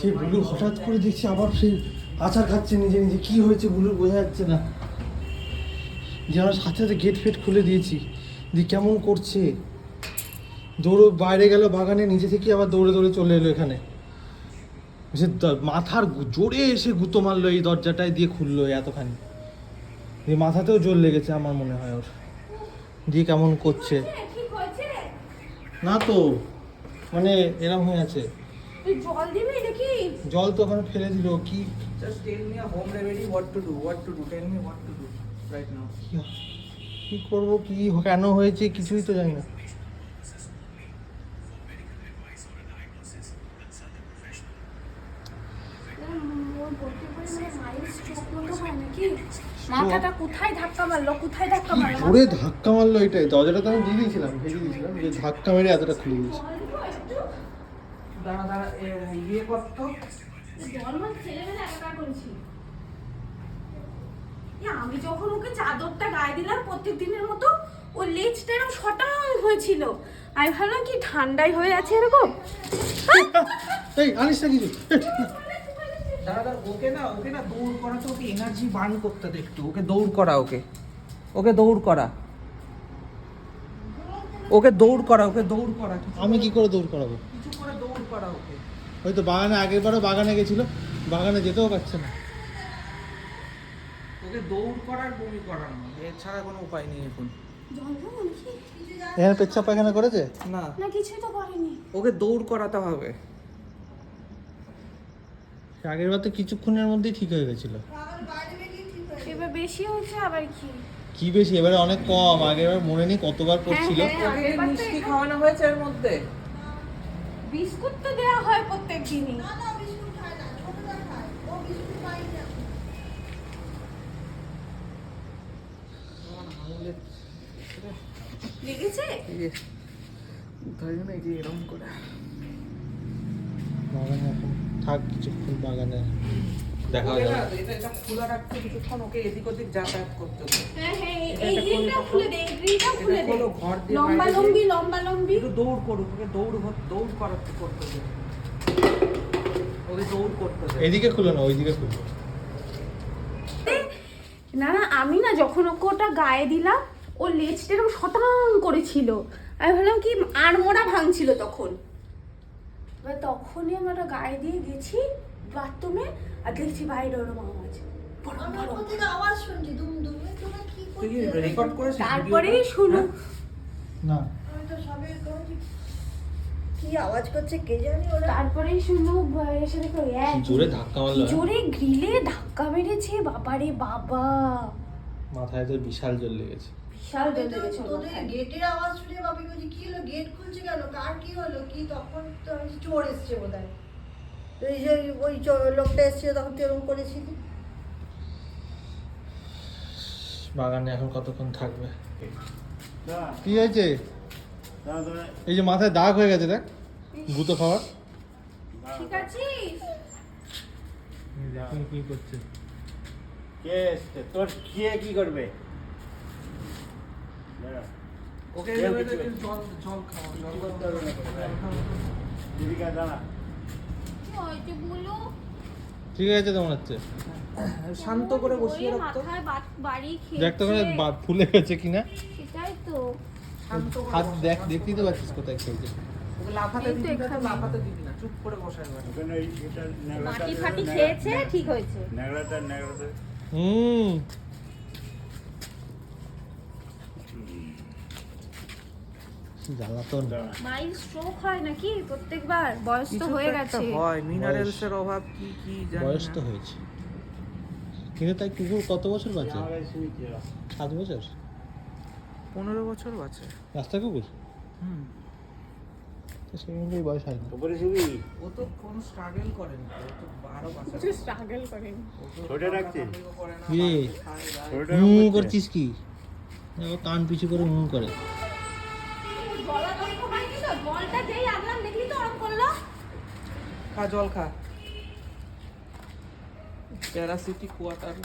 সে blue হঠাৎ করে দেখছি আবার সেই আচার খাচ্ছে নিজে নিজে। কি হয়েছে বুলুর বোঝা যাচ্ছে না। যে আমরা সাথে সাথে গেট ফেট খুলে দিয়েছি, দিয়ে কেমন করছে, দৌড়ে বাইরে গেল বাগানে, নিজে থেকে আবার দৌড়ে দৌড়ে চলে এলো এখানে। সে মাথার জোরে এসে গুঁতো মারলো এই দরজাটায়, দিয়ে খুললো এতখানি, দিয়ে মাথাতেও জোর লেগেছে আমার মনে হয় ওর। দিয়ে কেমন করছে না তো, মানে এরকম হয়ে আছে। জল দিবি নাকি? জল তো ওখানে ফেলে দিল। কি Just tell me a home remedy, what to do. Tell me what to do right now. কি করবো, কি কেন হয়েছে কিছুই তো জানি না। মাথাটা কোথায় ধাক্কা মারলো, কোথায় ধাক্কা মারলো? জোরে ধাক্কা মারলো এটাই। দরজাটা তো আমি দিয়ে দিয়েছিলাম, ভেজে দিয়েছিলাম, যে ধাক্কা মেরে এতটা খুলে দিয়েছি। দাঁড়া ইয়ে করতো। জল মাছ ছেলে মেলে একা করেছি। আমি যখন ওকে চাদরটা গায়ে দিলাম প্রত্যেক দিনের মতো, ও লেজটা এরকম শটাং হয়েছিল। আমি ভাবলাম কি ঠান্ডাই হয়ে আছে এরকম। এই আনিস না কিছু। দাদা ওকে না দৌড় করাতে, ওকে এনার্জি বার্ন করতে দে একটু। ওকে দৌড় করা, ওকে দৌড় করা, আমি কি করে দৌড় করাবো? কিছু করে দৌড় করা ওকে। হয়তো বাগানে, আগের বারও বাগানে গেছিল, বাগানে যেতেও পারছে না। ওকে দৌড় করার, বমি করানো, এছাড়া কোনো উপায় নেই এখন। জল দাও নাকি? এখানে পেচ্ছাপ পায়খানা করেছে না, না কিছুই তো করেনি। ওকে দৌড় করাতে হবে। আগের বার তো কিছুক্ষণের মধ্যেই ঠিক হয়ে গেছিল। এবার বেশি হচ্ছে আবার কি? কি বেশি, এবারে অনেক কম। আগের বার মনে নেই কতবার পড়ছিল। ওকে মিষ্টি খাওয়ানো হয়েছে এর মধ্যে। বিস্কুট তো দেওয়া হয় প্রত্যেক দিনই। লেগেছে? ধরে না, এই যে এরকম করে। বাগানে এখন থাক কিছুক্ষণ, বাগানে দেখা ওকে যাবে। না, এটা খোলা রাখতে কিছুক্ষণ, ওকে এদিক ওদিক যাতায়াত করতে হবে। হ্যাঁ এই গ্রিলটা খুলে দে, এই গ্রিলটা খুলে দে। খোলো, ঘর দিয়ে লম্বা বাইরে লম্বি লম্বা লম্বি। একটু দৌড় করুক, ওকে দৌড় করাতে করতে হবে। ওকে দৌড় করতে হবে। এদিকে খুলো না, ওইদিকে খুলো। না আমি না যখন ওকে ওটা গায়ে দিলাম, ও লেজটা এরকম শটাং করেছিল। আমি ভাবলাম কি আড়মোড়া ভাঙছিল তখন। এবার তখনই আমি ওটা গায়ে দিয়ে গেছি বাথরুমে, আর দেখছি বাইরে ওরকম আওয়াজ। আওয়াজ শুনছি দুম দুমে। তোমরা কি তুই কি করছো? রেকর্ড করেছিস? তারপরেই শুনু না আমি তো সবে করেছি। কি আওয়াজ করছে কে জানি ওরা। তারপরেই শুনু এসে দেখো জোরে ধাক্কা মারলো। জোরে গ্রিলে ধাক্কা মেরেছে। বাবারে বাবা, মাথায় তো বিশাল জল লেগেছে। বিশাল জল লেগেছে ওর তোদের মাথায়। গেটের আওয়াজ শুনে বাপি বলছি কি হলো, গেট খুলছে কেন, কার কি হলো কি? তখন তো আমি চোর এসছে বোধহয়। তো এই যে ওই লোকটা এসছে তখন তুই এরকম করেছিলি। বাগানে এখন কতক্ষণ থাকবে? কি হয়েছে? এই যে মাথায় দাগ হয়ে গেছে, দেখ গুঁতো খাওয়ার। ঠিক আছিস? দেখুন কি করছে। কে এসছে? তোর কে কি করবে? ওকে কেউ এবারে কিছু জল খাওয়া, জল করতে হবে না। দিদিকা দাঁড়া। কি হয়েছে বলো? ঠিক আছে তো মনে হচ্ছে। শান্ত করে বসিয়ে ওই রাখতো। মাথায় বাড়ি দেখ তো ওখানে খেয়েছে। ফুলে গেছে কিনা। সেটাই তো। শান্ত করে হাত বসো, দেখ, শান্ত দেখতেই তো করে পাচ্ছিস কোথায় খেয়েছে। ওকে লাফাতে এই তো দিবি না, এখানে। লাফাতে দিবি না, চুপ করে বসে এবার। ওখানে এটা ন্যাংরাটা মাটি ফাটি খেয়েছে, ঠিক হয়েছে। ন্যাংরাটা হুম, জ্বালাতন। মাইল স্ট্রোক হয় নাকি প্রত্যেকবার? বয়স তো হয়ে গেছে। হয়, মিনারেলস এর অভাব কি জানি বয়স না। তো হয়েছে, কিন্তু তাই কুকুর কত বছর বাঁচে? আমার শুনছি 7 বছর 15 বছর বাঁচে। রাস্তা কুকুর তো সেই অনুযায়ী বয়স হয় না। উপরে শুবি ও তো কোনো স্ট্রাগল করেনি, ও তো 12 বছর। কিছু স্ট্রাগল করেন। ছোটে রাখছিস? কি? ছোটে করছিস কি? ও কান পিছু করে করে। জলাতঙ্ক হয়নি তো? জলটা যেই আনলাম দেখলি তো ওরকম করলো। খা, জল খা। প্যারাসিটিক ওয়াটার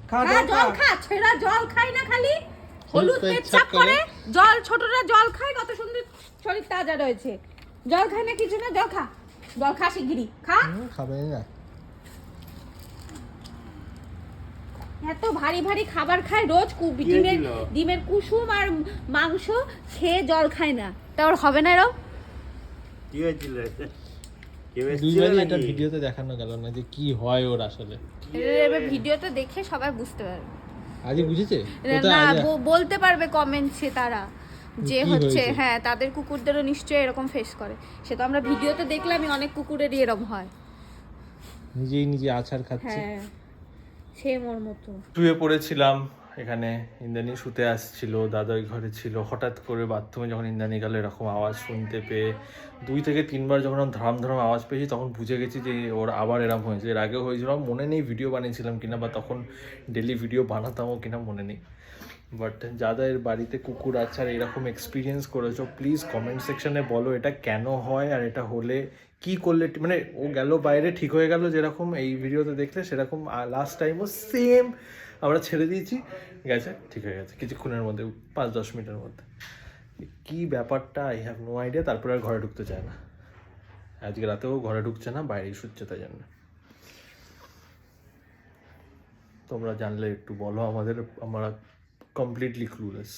খা, জল খা, ছেড়া জল খাই না খালি। হলুদ পেচ্ছাপ পেচ্ছাপ করে জল, ছোটরা জল খায়, কত সুন্দর শরীর তাজা রয়েছে। জল খায় না কিছু না, জল খা। জল খা শিগগিরি খা। খাবে না। এত ভারী ভারী খাবার খায় রোজ, কি ডিমের হয়েছিল? ডিমের কুসুম আর মাংস খেয়ে জল খায় না, তা ওর হবে না এরকম? কি হয়েছিল? কেউ এসেছিল দুইবারই এটা নাকি? ভিডিওতে দেখানো গেল না যে কি হয় ওর আসলে। এবার ভিডিওটা দেখে সবাই বুঝতে পারবে। আজই বুঝেছে না বলতে পারবে কমেন্টসে তারা যে কি হচ্ছে হয়েছে? হ্যাঁ তাদের কুকুরদেরও নিশ্চয়ই এরকম ফেস করে। সে তো আমরা ভিডিওতে দেখলামই অনেক কুকুরেরই এরকম হয়। নিজেই নিজে আছাড় খাচ্ছে। হ্যাঁ সেম ওর মতো। শুয়ে পড়েছিলাম এখানে, ইন্দ্রাণী শুতে আসছিল, দাদা ওই ঘরে ছিল। হঠাৎ করে বাথরুমে যখন ইন্দ্রাণী গেল এরকম আওয়াজ শুনতে পেয়ে 2 থেকে 3 বার যখন আমি ধরাম ধরাম আওয়াজ পেয়েছি তখন বুঝে গেছি যে ওর আবার এরকম হয়েছে। এর আগেও হয়েছিল, আমার মনে নেই ভিডিও বানিয়েছিলাম কিনা বা তখন ডেলি ভিডিও বানাতামও কিনা মনে নেই। বাট যাদের বাড়িতে কুকুর আছে আর এরকম এক্সপিরিয়েন্স করেছো প্লিজ কমেন্ট সেকশনে বলো এটা কেন হয় আর এটা হলে কি করলে মানে ও গেল বাইরে ঠিক হয়ে গেল যেরকম এই ভিডিওতে দেখলে সেরকম লাস্ট টাইমও সেম আমরা ছেড়ে দিয়েছি, গেছে ঠিক হয়ে গেছে কিছুক্ষণের মধ্যে, 5-10 মিনিটের মধ্যে। কি ব্যাপারটা আই হ্যাভ নো আইডিয়া। তারপরে আর ঘরে ঢুকতে চায় না, আজকে রাতেও ঘরে ঢুকছে না, বাইরেই শুচ্ছে তাই জন্য। তোমরা জানলে একটু বলো আমাদের, আমরা কমপ্লিটলি ক্লুলেস।